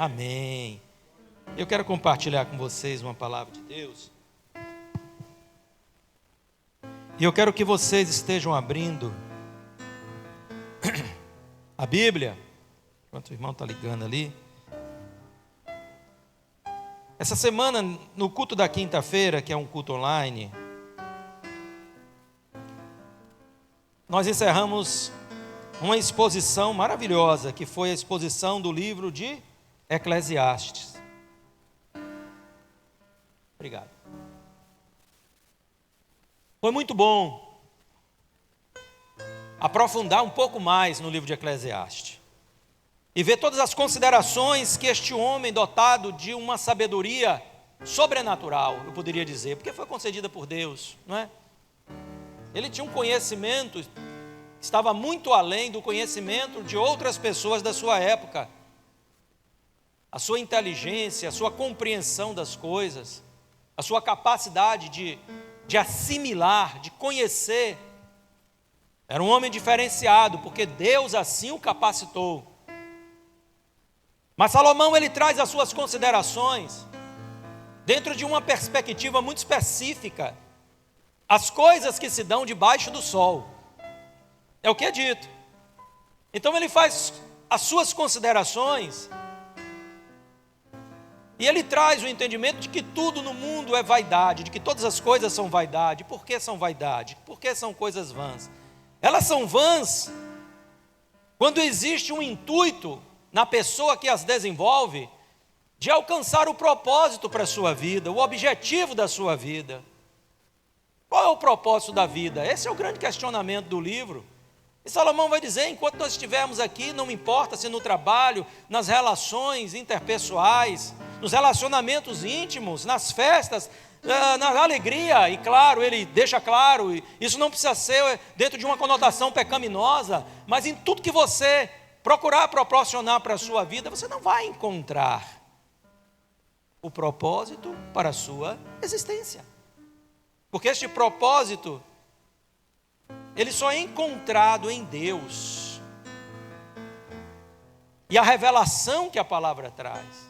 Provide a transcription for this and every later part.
Amém. Eu quero compartilhar com vocês uma palavra de Deus. E eu quero que vocês estejam abrindo a Bíblia. Enquanto o irmão está ligando ali. Essa semana, no culto da quinta-feira, que é um culto online, nós encerramos uma exposição maravilhosa, que foi a exposição do livro de Eclesiastes. Obrigado. Foi muito bom aprofundar um pouco mais no livro de Eclesiastes e ver todas as considerações que este homem, dotado de uma sabedoria sobrenatural, eu poderia dizer, porque foi concedida por Deus, não é? Ele tinha um conhecimento que estava muito além do conhecimento de outras pessoas da sua época. A sua inteligência, a sua compreensão das coisas, a sua capacidade de assimilar, de conhecer. Era um homem diferenciado, porque Deus assim o capacitou. Mas Salomão, ele traz as suas considerações dentro de uma perspectiva muito específica. As coisas que se dão debaixo do sol. É o que é dito. Então ele faz as suas considerações e ele traz o entendimento de que tudo no mundo é vaidade, de que todas as coisas são vaidade. Por que são vaidade? Por que são coisas vãs? Elas são vãs quando existe um intuito na pessoa que as desenvolve de alcançar o propósito para a sua vida, o objetivo da sua vida. Qual é o propósito da vida? Esse é o grande questionamento do livro. E Salomão vai dizer, enquanto nós estivermos aqui, não importa se no trabalho, nas relações interpessoais, nos relacionamentos íntimos, nas festas, na alegria, e claro, ele deixa claro, isso não precisa ser dentro de uma conotação pecaminosa, mas em tudo que você procurar proporcionar para a sua vida, você não vai encontrar o propósito para a sua existência. Porque este propósito, ele só é encontrado em Deus. E a revelação que a palavra traz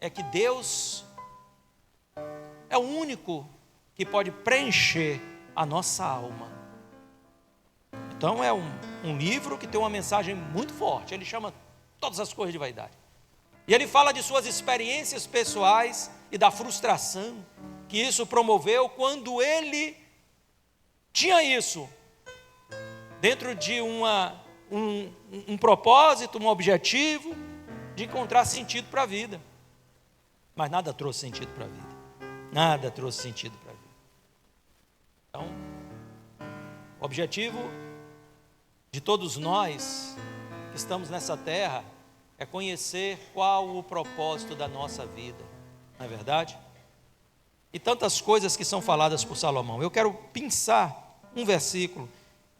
é que Deus é o único que pode preencher a nossa alma. Então é um livro que tem uma mensagem muito forte. Ele chama todas as coisas de vaidade. E ele fala de suas experiências pessoais e da frustração que isso promoveu quando ele tinha isso dentro de um propósito, um objetivo de encontrar sentido para a vida. Mas nada trouxe sentido para a vida. Nada trouxe sentido para a vida. Então, o objetivo de todos nós que estamos nessa terra é conhecer qual o propósito da nossa vida. Não é verdade? E tantas coisas que são faladas por Salomão. Eu quero pensar um versículo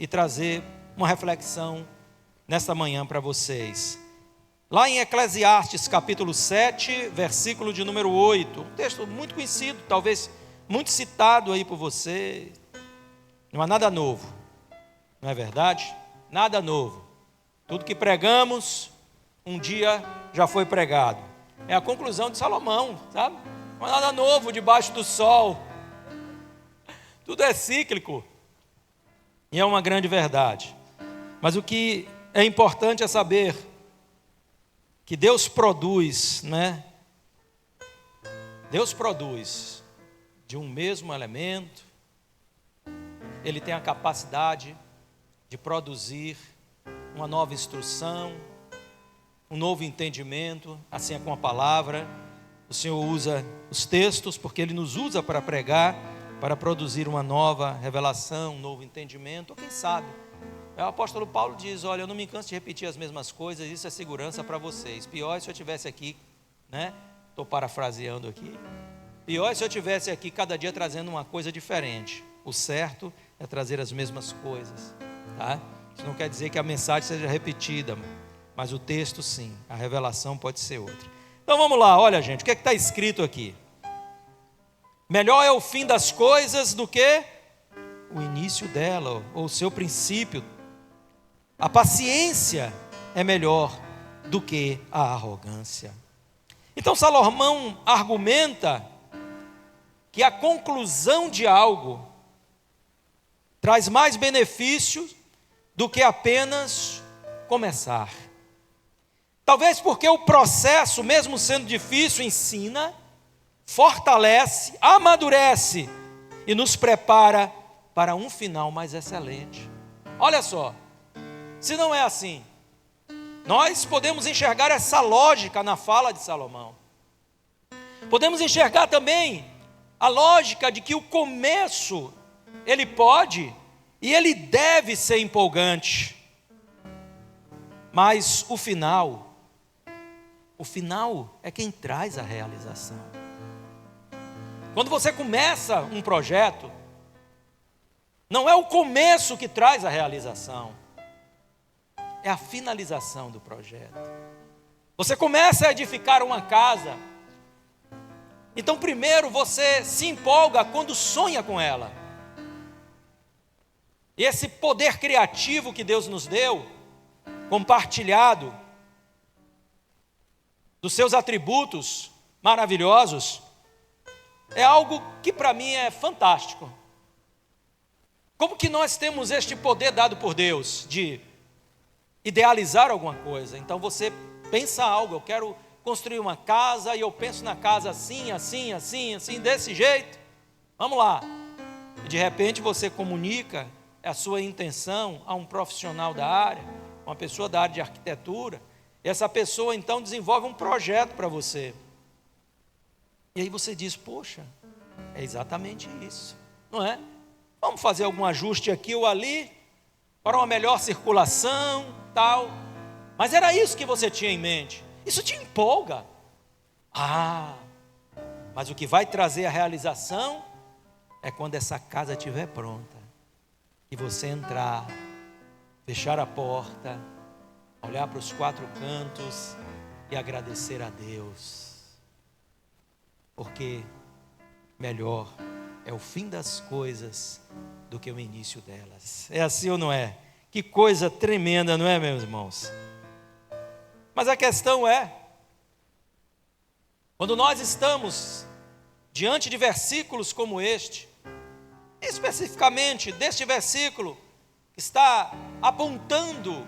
e trazer uma reflexão nesta manhã para vocês. Lá em Eclesiastes capítulo 7, versículo de número 8, um texto muito conhecido, talvez muito citado aí por você. Não há nada novo, não é verdade? Nada novo. Tudo que pregamos, um dia já foi pregado. É a conclusão de Salomão, sabe? Não há nada novo debaixo do sol. Tudo é cíclico. E é uma grande verdade. Mas o que é importante é saber que Deus produz, né? Deus produz de um mesmo elemento. Ele tem a capacidade de produzir uma nova instrução, um novo entendimento, assim é com a palavra. O Senhor usa os textos porque Ele nos usa para pregar, para produzir uma nova revelação, um novo entendimento, ou quem sabe. O apóstolo Paulo diz, olha, eu não me canso de repetir as mesmas coisas, isso é segurança para vocês. Pior é se eu estivesse aqui, né? Estou parafraseando aqui. Pior é se eu estivesse aqui cada dia trazendo uma coisa diferente. O certo é trazer as mesmas coisas, tá? Isso não quer dizer que a mensagem seja repetida, mas o texto sim, a revelação pode ser outra. Então vamos lá, olha gente, o que é que está escrito aqui? Melhor é o fim das coisas do que o início dela, ou o seu princípio. A paciência é melhor do que a arrogância. Então Salomão argumenta que a conclusão de algo traz mais benefícios do que apenas começar. Talvez porque o processo, mesmo sendo difícil, ensina, fortalece, amadurece e nos prepara para um final mais excelente. Olha só, se não é assim, nós podemos enxergar essa lógica na fala de Salomão. Podemos enxergar também a lógica de que o começo, ele pode e ele deve ser empolgante, mas o final é quem traz a realização. Quando você começa um projeto, não é o começo que traz a realização, é a finalização do projeto. Você começa a edificar uma casa, então primeiro você se empolga quando sonha com ela. E esse poder criativo que Deus nos deu, compartilhado, dos seus atributos maravilhosos, é algo que para mim é fantástico. Como que nós temos este poder dado por Deus de idealizar alguma coisa? Então você pensa algo, eu quero construir uma casa e eu penso na casa assim, assim, assim, assim, desse jeito. Vamos lá. E de repente você comunica a sua intenção a um profissional da área, uma pessoa da área de arquitetura, e essa pessoa então desenvolve um projeto para você. E aí você diz, poxa, é exatamente isso, não é? Vamos fazer algum ajuste aqui ou ali, para uma melhor circulação, tal. Mas era isso que você tinha em mente. Isso te empolga. Mas o que vai trazer a realização é quando essa casa estiver pronta. E você entrar, fechar a porta, olhar para os quatro cantos e agradecer a Deus. Porque melhor é o fim das coisas do que o início delas. É assim ou não é? Que coisa tremenda, não é, meus irmãos? Mas a questão é, quando nós estamos diante de versículos como este, especificamente deste versículo, que está apontando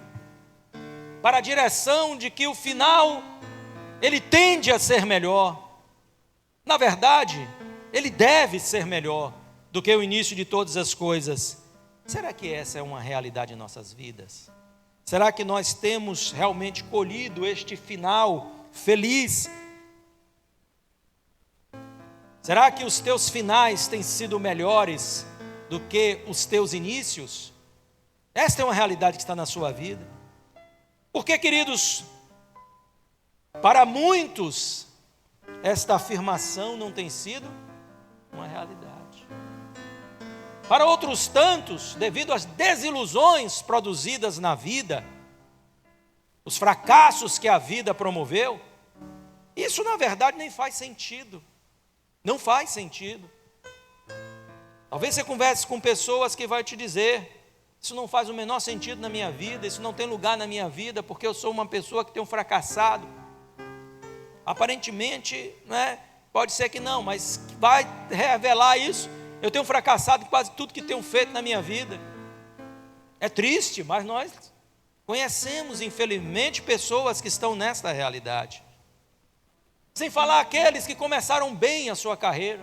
para a direção de que o final, ele tende a ser melhor. Na verdade, ele deve ser melhor do que o início de todas as coisas. Será que essa é uma realidade em nossas vidas? Será que nós temos realmente colhido este final feliz? Será que os teus finais têm sido melhores do que os teus inícios? Esta é uma realidade que está na sua vida. Porque, queridos, para muitos, esta afirmação não tem sido uma realidade. Para outros tantos, devido às desilusões produzidas na vida, os fracassos que a vida promoveu, isso na verdade nem faz sentido. Não faz sentido. Talvez você converse com pessoas que vão te dizer, isso não faz o menor sentido na minha vida, isso não tem lugar na minha vida, porque eu sou uma pessoa que tem um fracassado. Aparentemente, né, pode ser que não, mas vai revelar isso. Eu tenho fracassado em quase tudo que tenho feito na minha vida. É triste, mas nós conhecemos, infelizmente, pessoas que estão nessa realidade. Sem falar aqueles que começaram bem a sua carreira,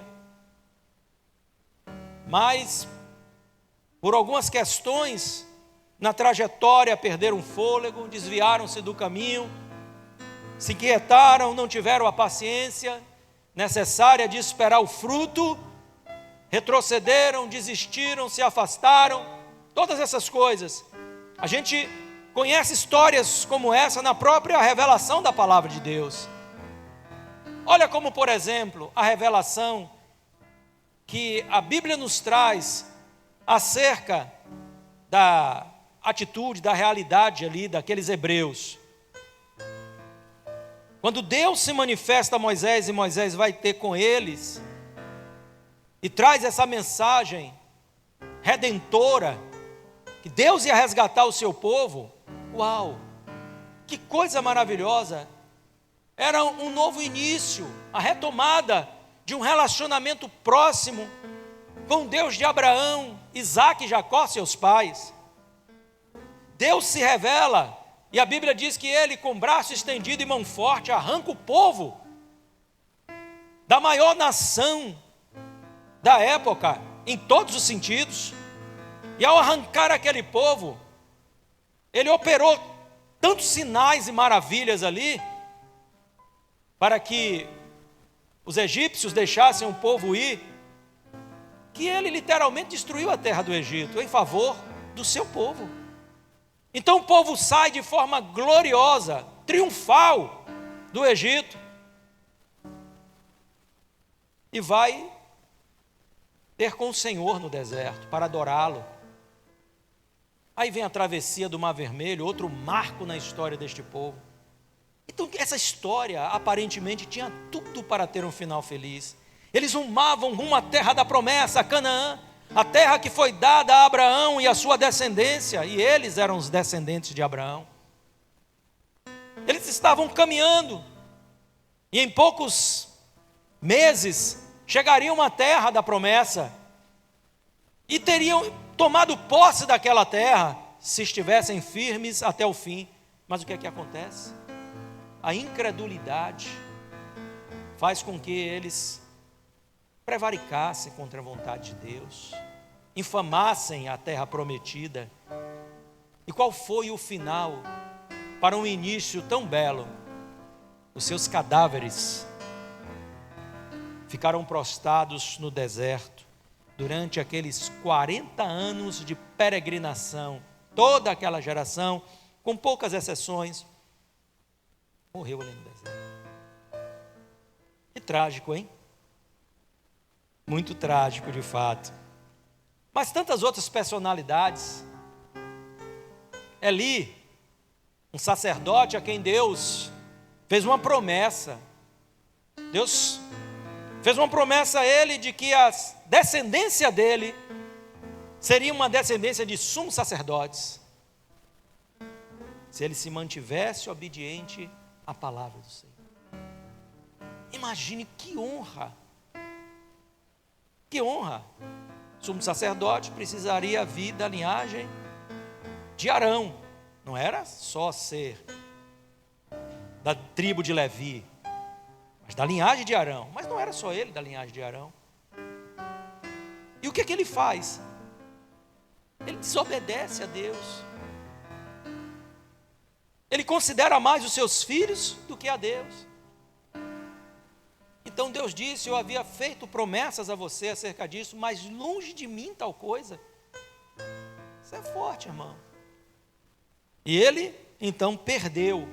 mas por algumas questões na trajetória perderam o fôlego, desviaram-se do caminho, se inquietaram, não tiveram a paciência necessária de esperar o fruto, retrocederam, desistiram, se afastaram, todas essas coisas. A gente conhece histórias como essa na própria revelação da palavra de Deus. Olha como, por exemplo, a revelação que a Bíblia nos traz acerca da atitude, da realidade ali daqueles hebreus. Quando Deus se manifesta a Moisés e Moisés vai ter com eles e traz essa mensagem redentora, que Deus ia resgatar o seu povo, uau! Que coisa maravilhosa! Era um novo início, a retomada de um relacionamento próximo com o Deus de Abraão, Isaque e Jacó, seus pais. Deus se revela, e a Bíblia diz que ele, com braço estendido e mão forte, arranca o povo da maior nação da época, em todos os sentidos. E ao arrancar aquele povo, ele operou tantos sinais e maravilhas ali, para que os egípcios deixassem o povo ir, que ele literalmente destruiu a terra do Egito em favor do seu povo. Então o povo sai de forma gloriosa, triunfal do Egito, e vai ter com o Senhor no deserto para adorá-lo. Aí vem a travessia do Mar Vermelho, outro marco na história deste povo. Então essa história aparentemente tinha tudo para ter um final feliz. Eles rumavam rumo à terra da promessa, a Canaã, a terra que foi dada a Abraão e a sua descendência, e eles eram os descendentes de Abraão. Eles estavam caminhando, e em poucos meses chegariam à terra da promessa, e teriam tomado posse daquela terra, se estivessem firmes até o fim. Mas o que é que acontece? A incredulidade faz com que eles prevaricassem contra a vontade de Deus, infamassem a terra prometida. E qual foi o final para um início tão belo? Os seus cadáveres ficaram prostrados no deserto durante aqueles 40 anos de peregrinação. Toda aquela geração, com poucas exceções, morreu ali no deserto. Que trágico, hein? Muito trágico, de fato. Mas tantas outras personalidades. Eli, um sacerdote a quem Deus fez uma promessa. Deus fez uma promessa a ele de que a descendência dele seria uma descendência de sumos sacerdotes, se ele se mantivesse obediente à palavra do Senhor. Imagine que honra! Que honra! O sumo sacerdote precisaria vir da linhagem de Arão. Não era só ser da tribo de Levi, mas da linhagem de Arão. Mas não era só ele da linhagem de Arão. E o que é que ele faz? Ele desobedece a Deus. Ele considera mais os seus filhos do que a Deus. Então Deus disse: eu havia feito promessas a você acerca disso, mas longe de mim tal coisa. Isso é forte, irmão. E ele então perdeu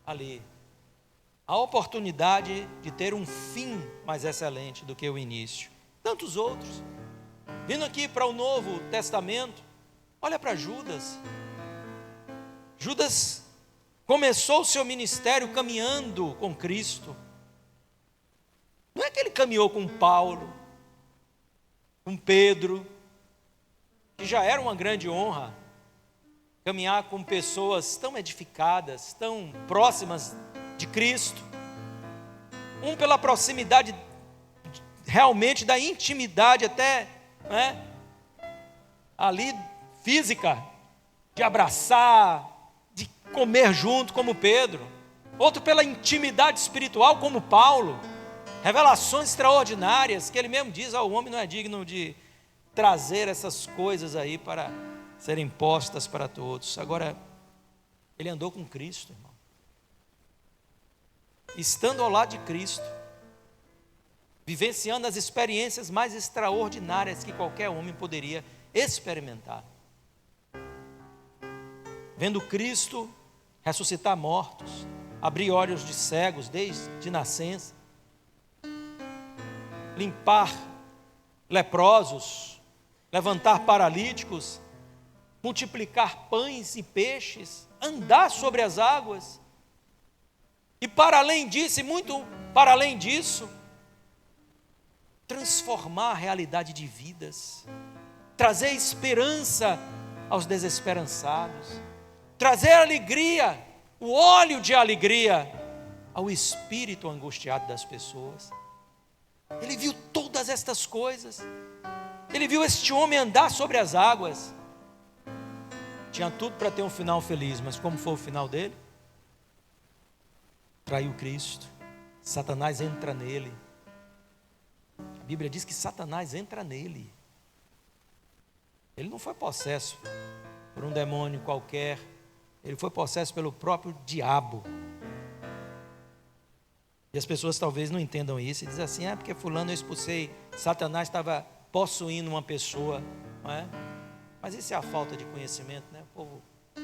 ali a oportunidade de ter um fim mais excelente do que o início. Tantos outros. Vindo aqui para o Novo Testamento, olha para Judas. Judas começou o seu ministério caminhando com Cristo. Não é que ele caminhou com Paulo, com Pedro, que já era uma grande honra, caminhar com pessoas tão edificadas, tão próximas de Cristo. Um pela proximidade realmente da intimidade até, né, ali física, de abraçar, de comer junto como Pedro. Outro pela intimidade espiritual como Paulo. Revelações extraordinárias que ele mesmo diz: o homem não é digno de trazer essas coisas aí para serem postas para todos. Agora, ele andou com Cristo, irmão. Estando ao lado de Cristo, vivenciando as experiências mais extraordinárias que qualquer homem poderia experimentar. Vendo Cristo ressuscitar mortos, abrir olhos de cegos desde nascença, limpar leprosos, levantar paralíticos, multiplicar pães e peixes, andar sobre as águas. E para além disso, e muito para além disso, transformar a realidade de vidas, trazer esperança aos desesperançados, trazer alegria, o óleo de alegria ao espírito angustiado das pessoas. Ele viu todas estas coisas. Ele viu este homem andar sobre as águas. Tinha tudo para ter um final feliz, mas como foi o final dele? Traiu Cristo. Satanás entra nele. A Bíblia diz que Satanás entra nele. Ele não foi possesso por um demônio qualquer. Ele foi possesso pelo próprio diabo. E as pessoas talvez não entendam isso e dizem assim: porque fulano eu expulsei, Satanás estava possuindo uma pessoa, não é? Mas isso é a falta de conhecimento, né? O povo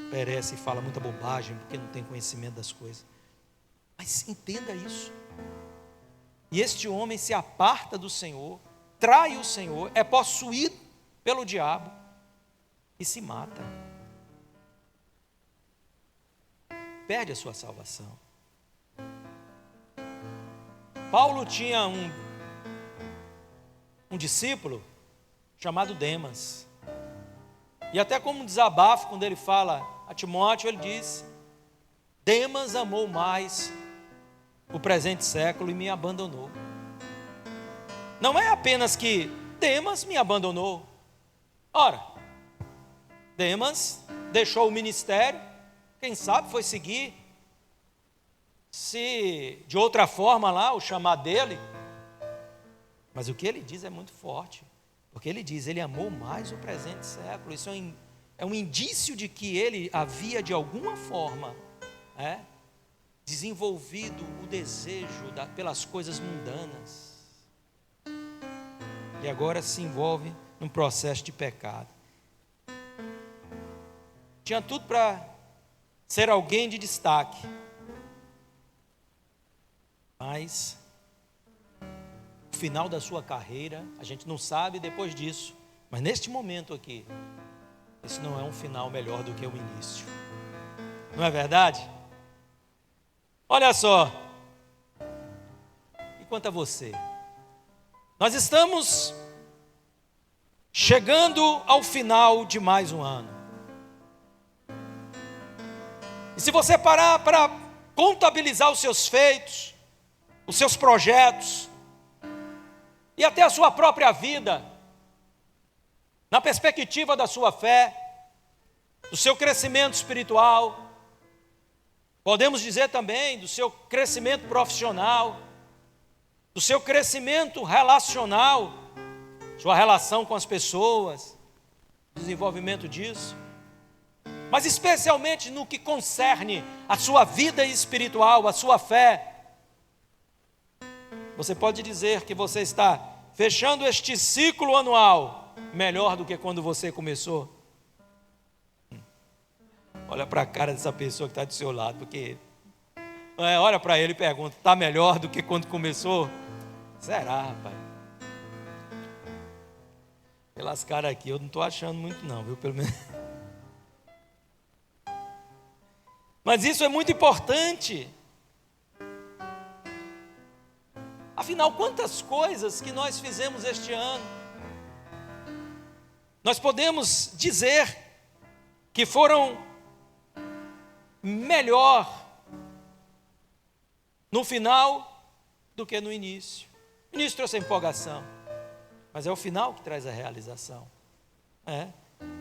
perece e fala muita bobagem porque não tem conhecimento das coisas. Mas entenda isso. E este homem se aparta do Senhor, trai o Senhor, é possuído pelo diabo e se mata. Perde a sua salvação. Paulo tinha um discípulo chamado Demas. E até como um desabafo, quando ele fala a Timóteo, ele diz: Demas amou mais o presente século e me abandonou. Não é apenas que Demas me abandonou. Ora, Demas deixou o ministério, quem sabe foi seguir, se de outra forma lá, o chamar dele. Mas o que ele diz é muito forte, porque ele diz, ele amou mais o presente século. Isso é um indício de que ele havia de alguma forma desenvolvido o desejo pelas coisas mundanas, e agora se envolve num processo de pecado. Tinha tudo para ser alguém de destaque, mas o final da sua carreira, a gente não sabe depois disso, mas neste momento aqui, esse não é um final melhor do que o início. Não é verdade? Olha só. E quanto a você? Nós estamos chegando ao final de mais um ano. E se você parar para contabilizar os seus feitos, os seus projetos, e até a sua própria vida, na perspectiva da sua fé, do seu crescimento espiritual, podemos dizer também do seu crescimento profissional, do seu crescimento relacional, sua relação com as pessoas, desenvolvimento disso, mas especialmente no que concerne a sua vida espiritual, a sua fé. Você pode dizer que você está fechando este ciclo anual melhor do que quando você começou? Olha para a cara dessa pessoa que está do seu lado, porque olha para ele e pergunta: está melhor do que quando começou? Será, rapaz? Pelas caras aqui eu não estou achando muito não, viu? Pelo menos. Mas isso é muito importante. Afinal, quantas coisas que nós fizemos este ano, nós podemos dizer que foram melhor no final do que no início. O início trouxe a empolgação, mas é o final que traz a realização.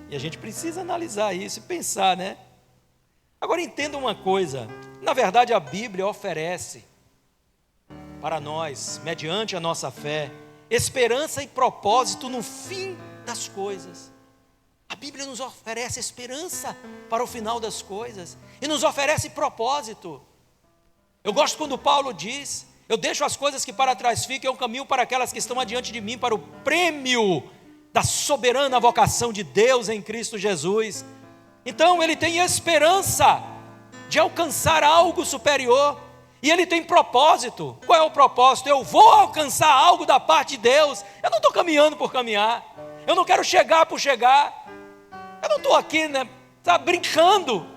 E a gente precisa analisar isso e pensar, né? Agora entenda uma coisa, na verdade a Bíblia oferece para nós, mediante a nossa fé, esperança e propósito no fim das coisas. A Bíblia nos oferece esperança para o final das coisas e nos oferece propósito. Eu gosto quando Paulo diz: eu deixo as coisas que para trás ficam, eu caminho para aquelas que estão adiante de mim, para o prêmio da soberana vocação de Deus em Cristo Jesus. Então ele tem esperança de alcançar algo superior, e ele tem propósito. Qual é o propósito? Eu vou alcançar algo da parte de Deus. Eu não estou caminhando por caminhar, eu não quero chegar por chegar, eu não estou aqui, brincando,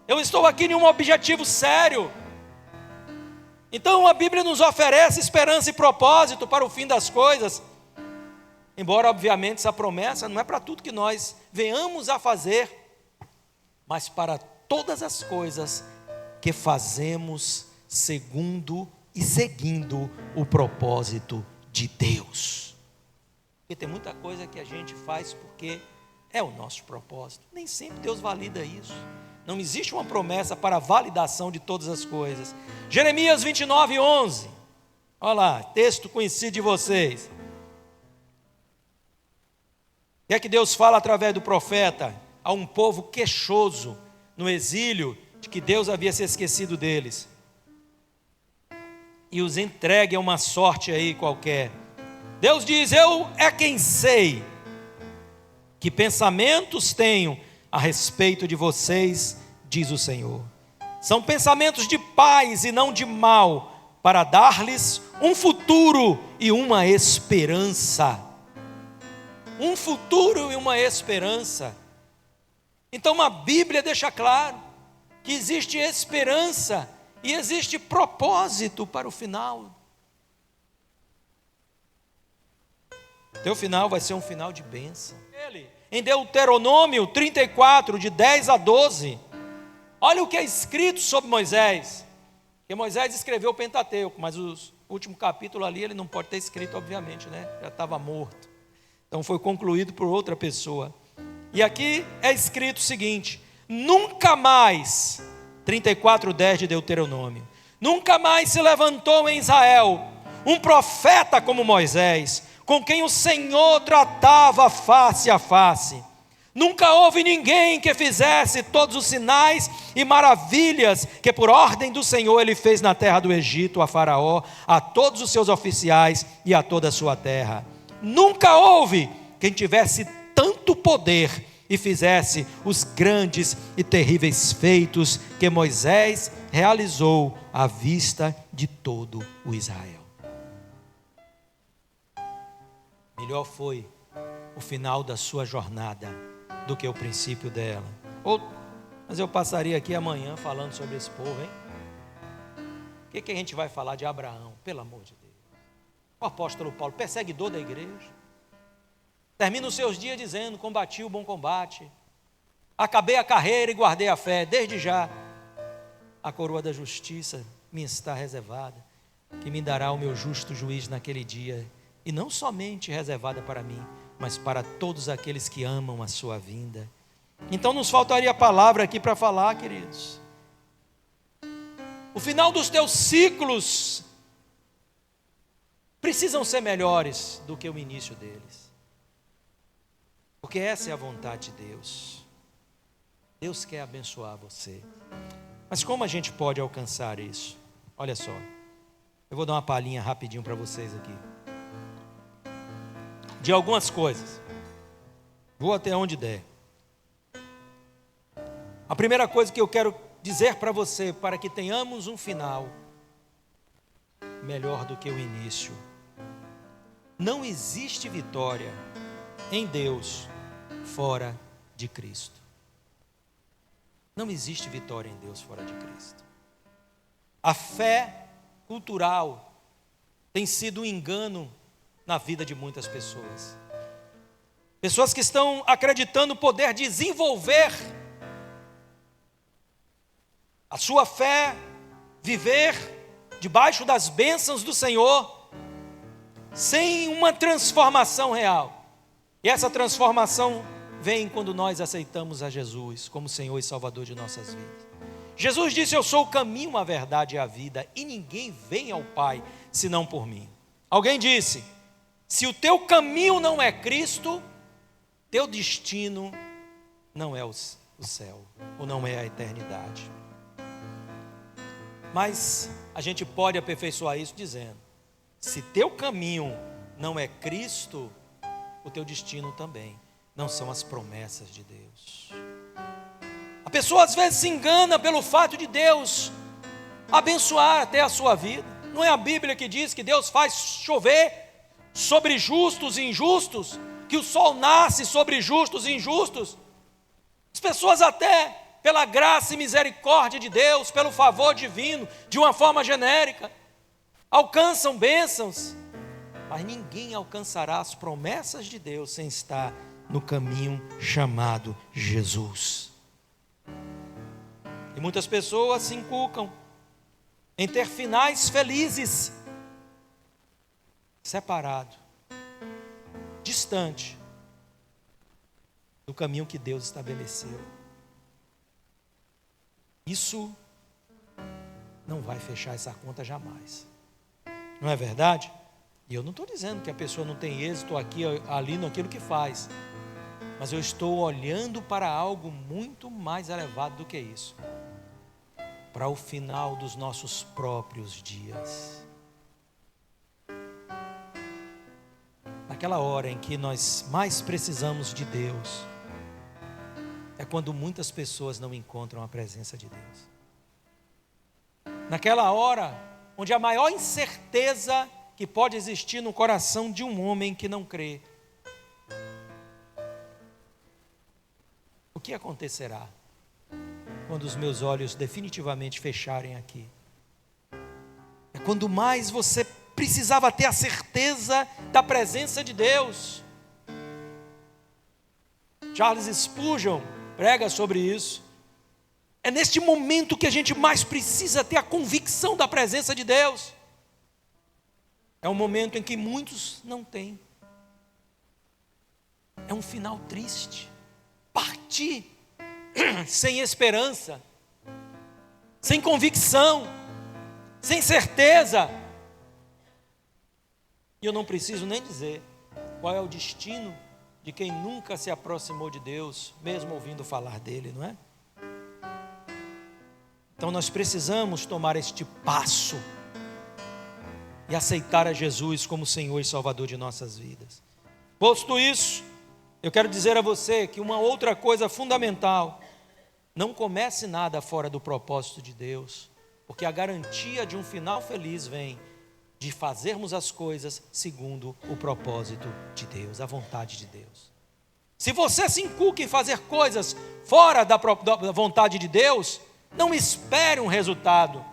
eu estou aqui em um objetivo sério. Então a Bíblia nos oferece esperança e propósito para o fim das coisas, embora obviamente essa promessa não é para tudo que nós venhamos a fazer, mas para todas as coisas que fazemos segundo e seguindo o propósito de Deus. Porque tem muita coisa que a gente faz porque é o nosso propósito. Nem sempre Deus valida isso. Não existe uma promessa para a validação de todas as coisas. Jeremias 29:11. Olha lá, texto conhecido de vocês. O que é que Deus fala através do profeta a um povo queixoso no exílio, de que Deus havia se esquecido deles e os entregue a uma sorte aí qualquer? Deus diz: eu é quem sei que pensamentos tenho a respeito de vocês, diz o Senhor. São pensamentos de paz e não de mal, para dar-lhes um futuro e uma esperança. Um futuro e uma esperança. Então a Bíblia deixa claro que existe esperança e existe propósito para o final. Teu final vai ser um final de bênção. Em Deuteronômio 34, de 10 a 12, olha o que é escrito sobre Moisés. Porque Moisés escreveu o Pentateuco, mas o último capítulo ali ele não pode ter escrito, obviamente, né? Já estava morto. Então foi concluído por outra pessoa. E aqui é escrito o seguinte: nunca mais, 34:10 de Deuteronômio, nunca mais se levantou em Israel um profeta como Moisés, com quem o Senhor tratava face a face. Nunca houve ninguém que fizesse todos os sinais e maravilhas que por ordem do Senhor ele fez na terra do Egito, a Faraó, a todos os seus oficiais e a toda a sua terra. Nunca houve quem tivesse tanto poder e fizesse os grandes e terríveis feitos que Moisés realizou à vista de todo o Israel. Melhor foi o final da sua jornada do que o princípio dela. Mas eu passaria aqui amanhã falando sobre esse povo, hein? O que a gente vai falar de Abraão, pelo amor de Deus? O apóstolo Paulo, perseguidor da igreja, termina os seus dias dizendo: combati o bom combate, acabei a carreira e guardei a fé. Desde já a coroa da justiça me está reservada, que me dará o meu justo juiz naquele dia, e não somente reservada para mim, mas para todos aqueles que amam a sua vinda. Então nos faltaria palavra aqui para falar, queridos. O final dos teus ciclos precisam ser melhores do que o início deles, porque essa é a vontade de Deus. Deus quer abençoar você. Mas como a gente pode alcançar isso? Olha só, eu vou dar uma palhinha rapidinho para vocês aqui de algumas coisas. Vou até onde der. A primeira coisa que eu quero dizer para você, para que tenhamos um final melhor do que o início: não existe vitória em Deus fora de Cristo. Não existe vitória em Deus fora de Cristo. A fé cultural tem sido um engano na vida de muitas pessoas. Pessoas que estão acreditando poder desenvolver a sua fé, viver debaixo das bênçãos do Senhor, sem uma transformação real. E essa transformação vem quando nós aceitamos a Jesus como Senhor e Salvador de nossas vidas. Jesus disse: eu sou o caminho, a verdade e a vida, e ninguém vem ao Pai senão por mim. Alguém disse: se o teu caminho não é Cristo, teu destino não é o céu, ou não é a eternidade. Mas a gente pode aperfeiçoar isso dizendo: se teu caminho não é Cristo, o teu destino também não são as promessas de Deus. A pessoa às vezes se engana pelo fato de Deus abençoar até a sua vida. Não é a Bíblia que diz que Deus faz chover sobre justos e injustos, que o sol nasce sobre justos e injustos? As pessoas até, pela graça e misericórdia de Deus, pelo favor divino, de uma forma genérica, alcançam bênçãos, mas ninguém alcançará as promessas de Deus sem estar no caminho chamado Jesus. E muitas pessoas se inculcam em ter finais felizes, separado, distante do caminho que Deus estabeleceu. Isso não vai fechar essa conta jamais. Não é verdade? E eu não estou dizendo que a pessoa não tem êxito aqui, ali, naquilo que faz. Mas eu estou olhando para algo muito mais elevado do que isso. Para o final dos nossos próprios dias. Naquela hora em que nós mais precisamos de Deus, é quando muitas pessoas não encontram a presença de Deus. Naquela hora, onde a maior incerteza que pode existir no coração de um homem que não crê. O que acontecerá quando os meus olhos definitivamente fecharem aqui? É quando mais você precisava ter a certeza da presença de Deus. Charles Spurgeon prega sobre isso. É neste momento que a gente mais precisa ter a convicção da presença de Deus. É um momento em que muitos não têm. É um final triste. Partir sem esperança, sem convicção, sem certeza. E eu não preciso nem dizer qual é o destino de quem nunca se aproximou de Deus, mesmo ouvindo falar dele, não é? Então nós precisamos tomar este passo e aceitar a Jesus como Senhor e Salvador de nossas vidas. Posto isso, eu quero dizer a você que uma outra coisa fundamental: não comece nada fora do propósito de Deus, porque a garantia de um final feliz vem de fazermos as coisas segundo o propósito de Deus, a vontade de Deus. Se você se inculca em fazer coisas fora da vontade de Deus, não espere um resultado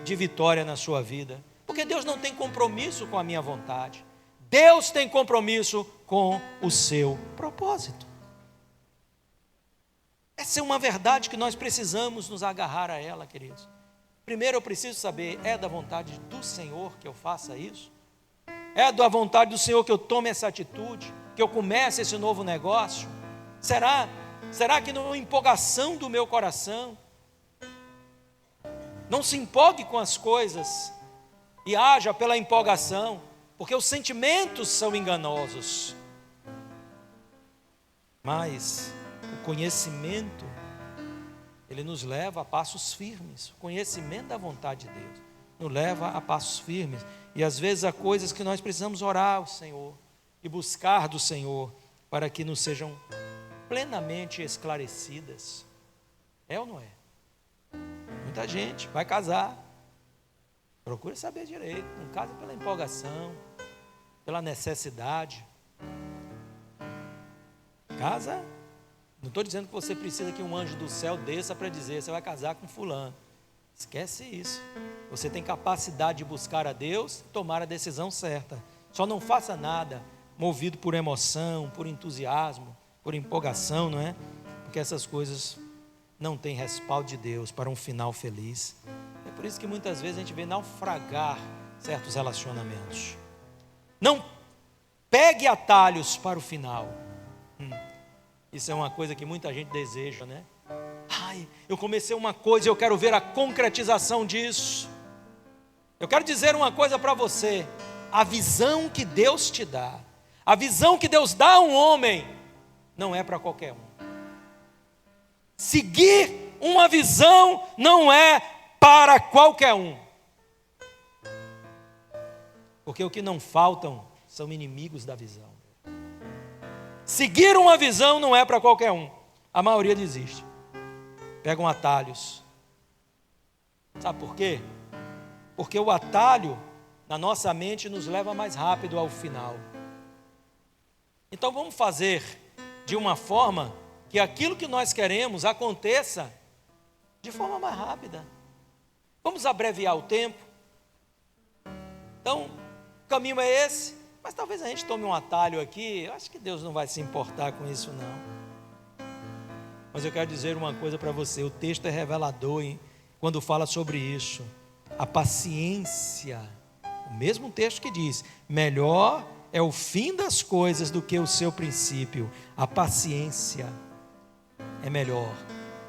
de vitória na sua vida, porque Deus não tem compromisso com a minha vontade. Deus tem compromisso com o seu propósito. Essa é uma verdade que nós precisamos nos agarrar a ela, queridos. Primeiro eu preciso saber, é da vontade do Senhor que eu faça isso? É da vontade do Senhor que eu tome essa atitude, que eu comece esse novo negócio? Será que numa empolgação do meu coração, não se empolgue com as coisas e haja pela empolgação, porque os sentimentos são enganosos. Mas o conhecimento, ele nos leva a passos firmes. O conhecimento da vontade de Deus nos leva a passos firmes. E às vezes há coisas que nós precisamos orar ao Senhor e buscar do Senhor para que nos sejam plenamente esclarecidas. É ou não é? Muita gente vai casar, procura saber direito, não casa pela empolgação, pela necessidade. Casa, não estou dizendo que você precisa que um anjo do céu desça para dizer, você vai casar com fulano. Esquece isso. Você tem capacidade de buscar a Deus, tomar a decisão certa. Só não faça nada movido por emoção, por entusiasmo, por empolgação, não é? Porque essas coisas não têm respaldo de Deus para um final feliz. É por isso que muitas vezes a gente vê naufragar certos relacionamentos. Não pegue atalhos para o final. Isso é uma coisa que muita gente deseja, né? Ai, eu comecei uma coisa e eu quero ver a concretização disso. Eu quero dizer uma coisa para você: a visão que Deus te dá, a visão que Deus dá a um homem, não é para qualquer um. Seguir uma visão não é para qualquer um. Porque o que não faltam são inimigos da visão. Seguir uma visão não é para qualquer um. A maioria desiste. Pegam atalhos. Sabe por quê? Porque o atalho na nossa mente nos leva mais rápido ao final. Então vamos fazer de uma forma que aquilo que nós queremos aconteça de forma mais rápida. Vamos abreviar o tempo. Então, o caminho é esse, mas talvez a gente tome um atalho aqui. Eu acho que Deus não vai se importar com isso, não. Mas eu quero dizer uma coisa para você, o texto é revelador, hein? Quando fala sobre isso. A paciência, o mesmo texto que diz, melhor é o fim das coisas do que o seu princípio. A paciência é melhor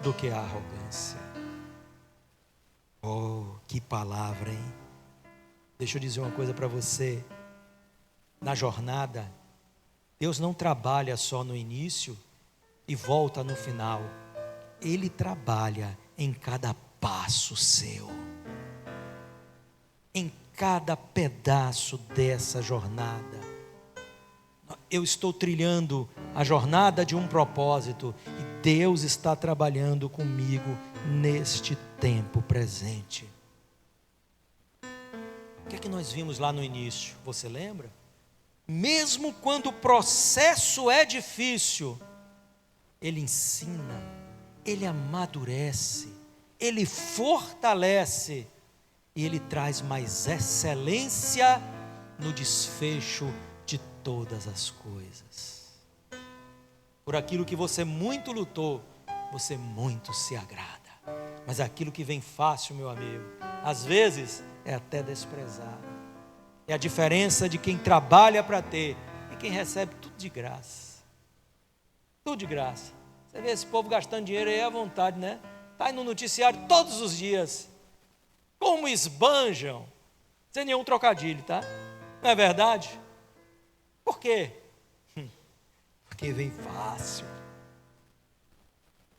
do que a arrogância. Oh, que palavra, hein? Deixa eu dizer uma coisa para você. Na jornada, Deus não trabalha só no início e volta no final. Ele trabalha em cada passo seu, em cada pedaço dessa jornada. Eu estou trilhando a jornada de um propósito e Deus está trabalhando comigo neste tempo presente. O que é que nós vimos lá no início? Você lembra? Mesmo quando o processo é difícil, Ele ensina, Ele amadurece, Ele fortalece e Ele traz mais excelência no desfecho de todas as coisas. Por aquilo que você muito lutou, você muito se agrada. Mas aquilo que vem fácil, meu amigo, às vezes é até desprezado. É a diferença de quem trabalha para ter e quem recebe tudo de graça. Tudo de graça. Você vê esse povo gastando dinheiro aí à vontade, né? Está aí no noticiário todos os dias. Como esbanjam. Sem nenhum trocadilho, tá? Não é verdade? Por quê? Porque vem fácil.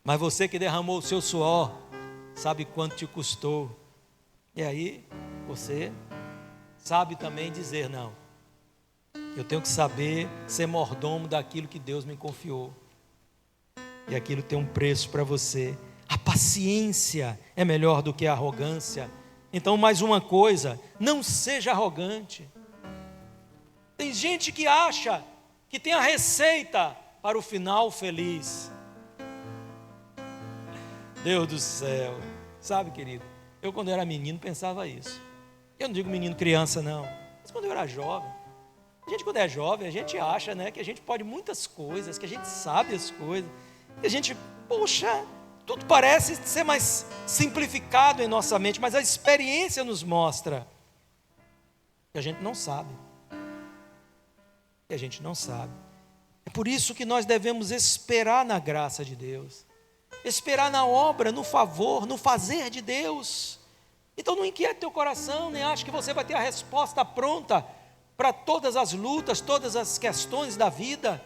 Mas você que derramou o seu suor, sabe quanto te custou. E aí, você sabe também dizer, não, eu tenho que saber ser mordomo daquilo que Deus me confiou. E aquilo tem um preço para você. A paciência é melhor do que a arrogância. Então, mais uma coisa, não seja arrogante. Tem gente que acha que tem a receita para o final feliz. Deus do céu, sabe, querido, eu quando era menino pensava isso. Eu não digo menino criança não, mas quando eu era jovem, a gente quando é jovem, a gente acha, né, que a gente pode muitas coisas, que a gente sabe as coisas, que a gente, poxa, tudo parece ser mais simplificado em nossa mente, mas a experiência nos mostra que a gente não sabe. Que a gente não sabe. É por isso que nós devemos esperar na graça de Deus, esperar na obra, no favor, no fazer de Deus. Então não inquiete teu coração, nem ache que você vai ter a resposta pronta para todas as lutas, todas as questões da vida.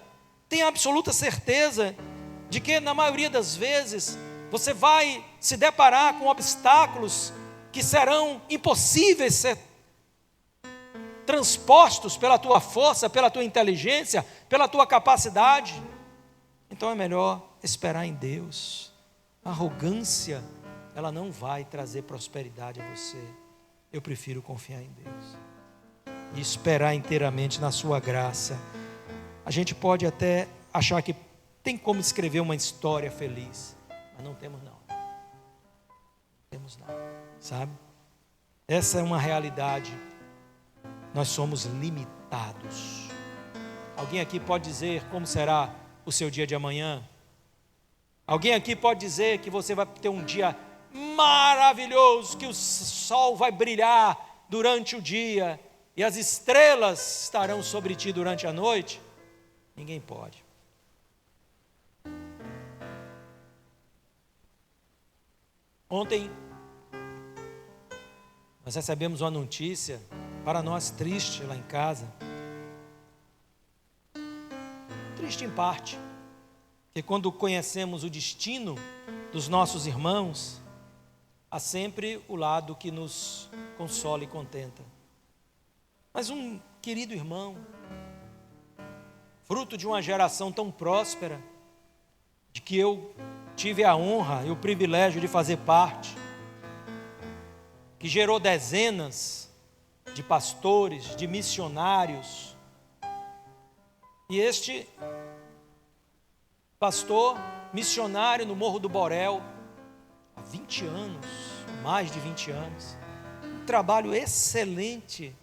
Tenha absoluta certeza de que na maioria das vezes você vai se deparar com obstáculos que serão impossíveis ser transpostos pela tua força, pela tua inteligência, pela tua capacidade. Então é melhor esperar em Deus. A arrogância, ela não vai trazer prosperidade a você. Eu prefiro confiar em Deus e esperar inteiramente na sua graça. A gente pode até achar que tem como escrever uma história feliz, mas não temos não. Não temos não, sabe? Essa é uma realidade. Nós somos limitados. Alguém aqui pode dizer como será o seu dia de amanhã? Alguém aqui pode dizer que você vai ter um dia maravilhoso, que o sol vai brilhar durante o dia e as estrelas estarão sobre ti durante a noite? Ninguém pode. Ontem nós recebemos uma notícia, para nós triste lá em casa, triste em parte, que quando conhecemos o destino dos nossos irmãos, há sempre o lado que nos consola e contenta. Mas um querido irmão, fruto de uma geração tão próspera, de que eu tive a honra e o privilégio de fazer parte, que gerou dezenas de pastores, de missionários, e este pastor missionário no Morro do Borel, há 20 anos, mais de 20 anos, um trabalho excelente,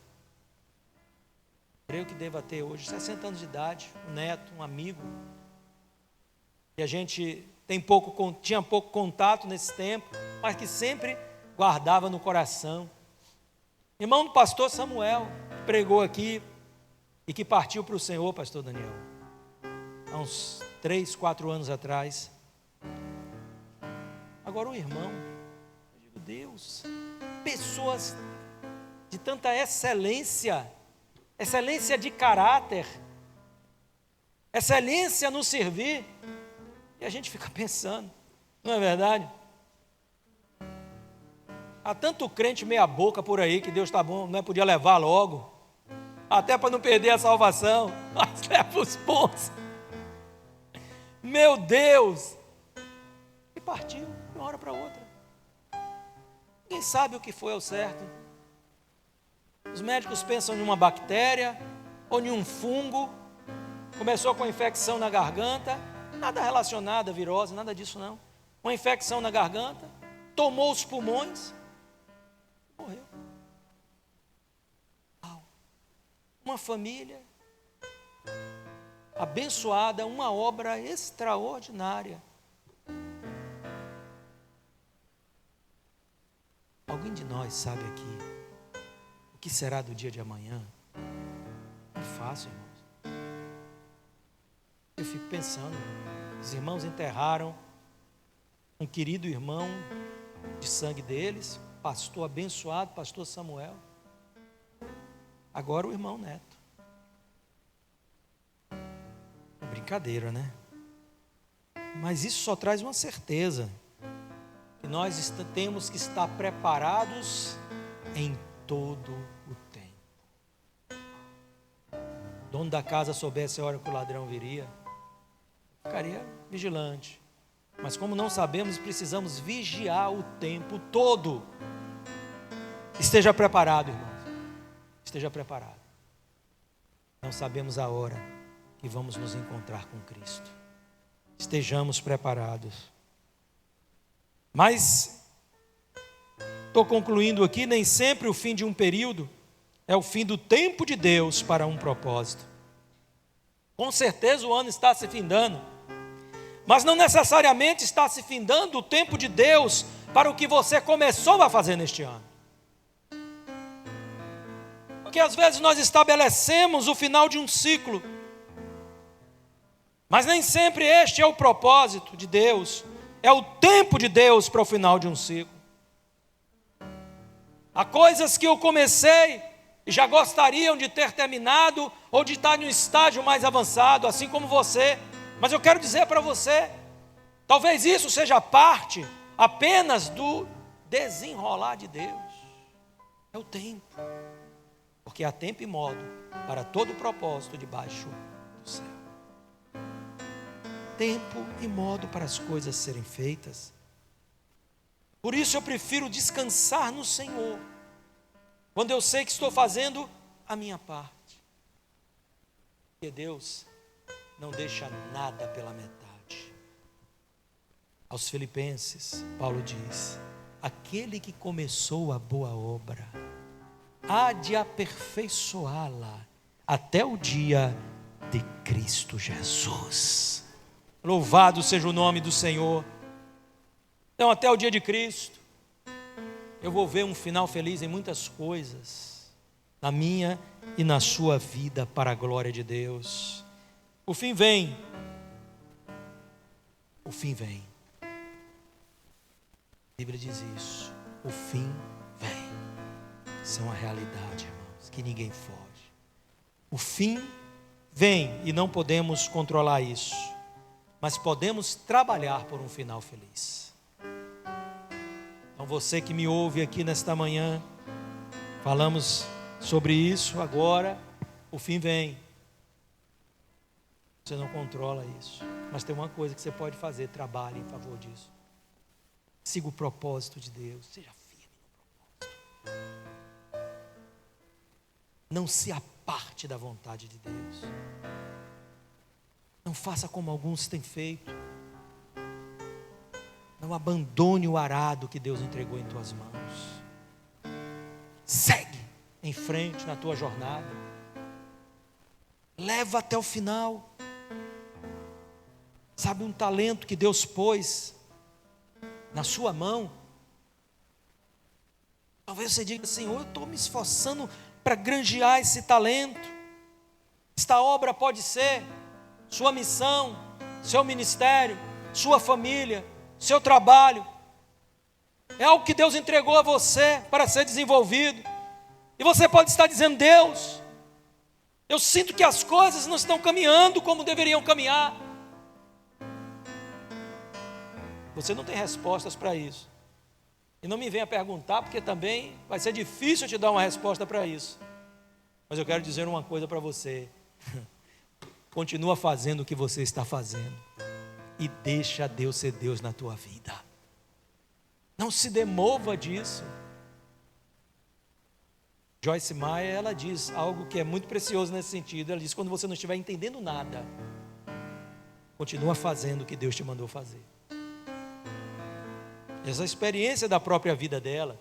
creio que deva ter hoje 60 anos de idade, um neto, um amigo, e a gente tinha pouco contato nesse tempo, mas que sempre guardava no coração. Irmão do pastor Samuel, que pregou aqui e que partiu para o Senhor, pastor Daniel, há uns 3, 4 anos atrás. Agora o irmão, eu digo, Deus, pessoas de tanta excelência de caráter, excelência no servir, e a gente fica pensando, não é verdade? Há tanto crente meia boca por aí, que Deus está bom, não é? Podia levar logo, até para não perder a salvação, mas leva os bons. Meu Deus! E partiu de uma hora para outra. Ninguém sabe o que foi ao certo. Os médicos pensam em uma bactéria ou em um fungo. Começou com infecção na garganta, nada relacionado a virose, nada disso não. Uma infecção na garganta, tomou os pulmões, morreu. Uma família abençoada, uma obra extraordinária. Alguém de nós sabe aqui o que será do dia de amanhã? Não é fácil, irmãos. Eu fico pensando, os irmãos enterraram um querido irmão de sangue deles, pastor abençoado, pastor Samuel. Agora o irmão Neto. É brincadeira, né? Mas isso só traz uma certeza, que nós temos que estar preparados em todo o tempo. O dono da casa soubesse a hora que o ladrão viria, ficaria vigilante. Mas como não sabemos, precisamos vigiar o tempo todo. Esteja preparado, irmãos. Esteja preparado. Não sabemos a hora que vamos nos encontrar com Cristo. Estejamos preparados. Mas, estou concluindo aqui, nem sempre o fim de um período é o fim do tempo de Deus para um propósito. Com certeza o ano está se findando, mas não necessariamente está se findando o tempo de Deus para o que você começou a fazer neste ano. Porque às vezes nós estabelecemos o final de um ciclo, mas nem sempre este é o propósito de Deus, é o tempo de Deus para o final de um ciclo. Há coisas que eu comecei e já gostariam de ter terminado ou de estar em um estágio mais avançado, assim como você, mas eu quero dizer para você, talvez isso seja parte apenas do desenrolar de Deus. É o tempo. Porque há tempo e modo para todo o propósito debaixo do céu. Tempo e modo para as coisas serem feitas. Por isso eu prefiro descansar no Senhor, quando eu sei que estou fazendo a minha parte. Porque Deus não deixa nada pela metade. Aos Filipenses, Paulo diz: aquele que começou a boa obra há de aperfeiçoá-la até o dia de Cristo Jesus. Louvado seja o nome do Senhor. Então, até o dia de Cristo, eu vou ver um final feliz em muitas coisas, na minha e na sua vida, para a glória de Deus. O fim vem. O fim vem. A Bíblia diz isso. O fim vem. Isso é uma realidade, irmãos, que ninguém foge. O fim vem e não podemos controlar isso, mas podemos trabalhar por um final feliz. Então você que me ouve aqui nesta manhã, falamos sobre isso agora. O fim vem. Você não controla isso, mas tem uma coisa que você pode fazer: trabalhe em favor disso. Siga o propósito de Deus, seja firme no propósito. Não se aparte da vontade de Deus. Não faça como alguns têm feito. Não abandone o arado que Deus entregou em tuas mãos. Segue em frente na tua jornada. Leva até o final. Sabe, um talento que Deus pôs na sua mão. Talvez você diga, Senhor, eu estou me esforçando para granjear esse talento. Esta obra pode ser sua missão, seu ministério, sua família, seu trabalho. É algo que Deus entregou a você para ser desenvolvido. E você pode estar dizendo, Deus, eu sinto que as coisas não estão caminhando como deveriam caminhar. Você não tem respostas para isso. E não me venha perguntar, porque também vai ser difícil eu te dar uma resposta para isso. Mas eu quero dizer uma coisa para você. Continua fazendo o que você está fazendo. E deixa Deus ser Deus na tua vida. Não se demova disso. Joyce Meyer, ela diz algo que é muito precioso nesse sentido. Ela diz, quando você não estiver entendendo nada, continua fazendo o que Deus te mandou fazer. Essa experiência da própria vida dela,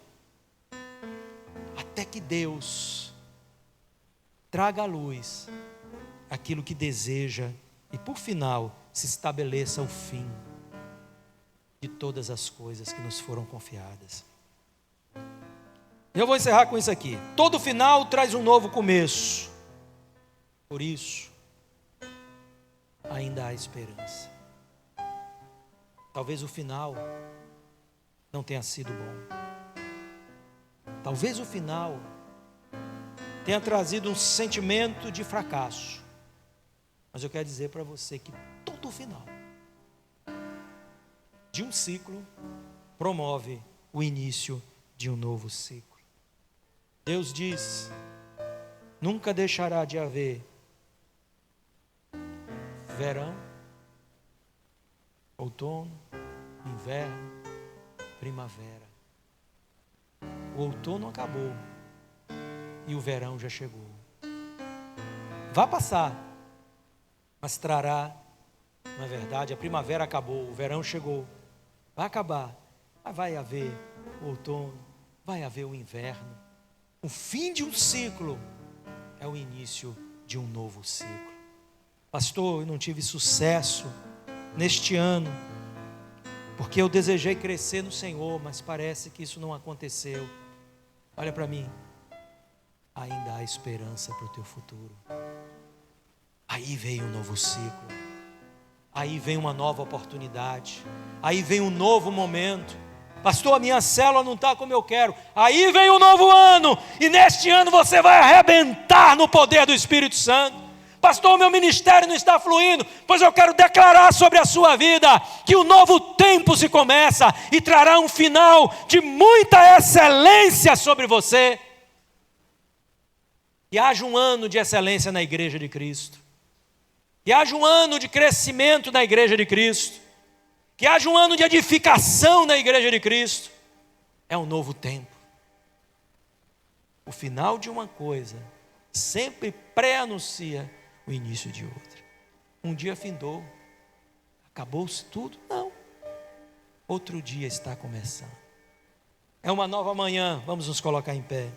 até que Deus traga à luz aquilo que deseja e por final se estabeleça o fim de todas as coisas que nos foram confiadas. Eu vou encerrar com isso aqui. Todo final traz um novo começo. Por isso, ainda há esperança. Talvez o final não tenha sido bom. Talvez o final tenha trazido um sentimento de fracasso. Mas eu quero dizer para você que todo final de um ciclo promove o início de um novo ciclo. Deus diz, nunca deixará de haver verão, outono, inverno, primavera. O outono acabou e o verão já chegou. Vai passar, mas trará, na verdade, a primavera acabou, o verão chegou. Vai acabar, mas vai haver o outono, vai haver o inverno. O fim de um ciclo é o início de um novo ciclo. Pastor, eu não tive sucesso neste ano, porque eu desejei crescer no Senhor, mas parece que isso não aconteceu. Olha para mim, ainda há esperança para o teu futuro. Aí vem um novo ciclo, aí vem uma nova oportunidade, aí vem um novo momento. Pastor, a minha célula não está como eu quero. Aí vem um novo ano, e neste ano você vai arrebentar no poder do Espírito Santo. Pastor, o meu ministério não está fluindo, pois eu quero declarar sobre a sua vida que o novo tempo se começa e trará um final de muita excelência sobre você. Que haja um ano de excelência na igreja de Cristo. Que haja um ano de crescimento na igreja de Cristo. Que haja um ano de edificação na igreja de Cristo. É um novo tempo. O final de uma coisa sempre pré-anuncia o início de outra. Um dia findou, acabou-se tudo? Não. Outro dia está começando. É uma nova manhã, vamos nos colocar em pé.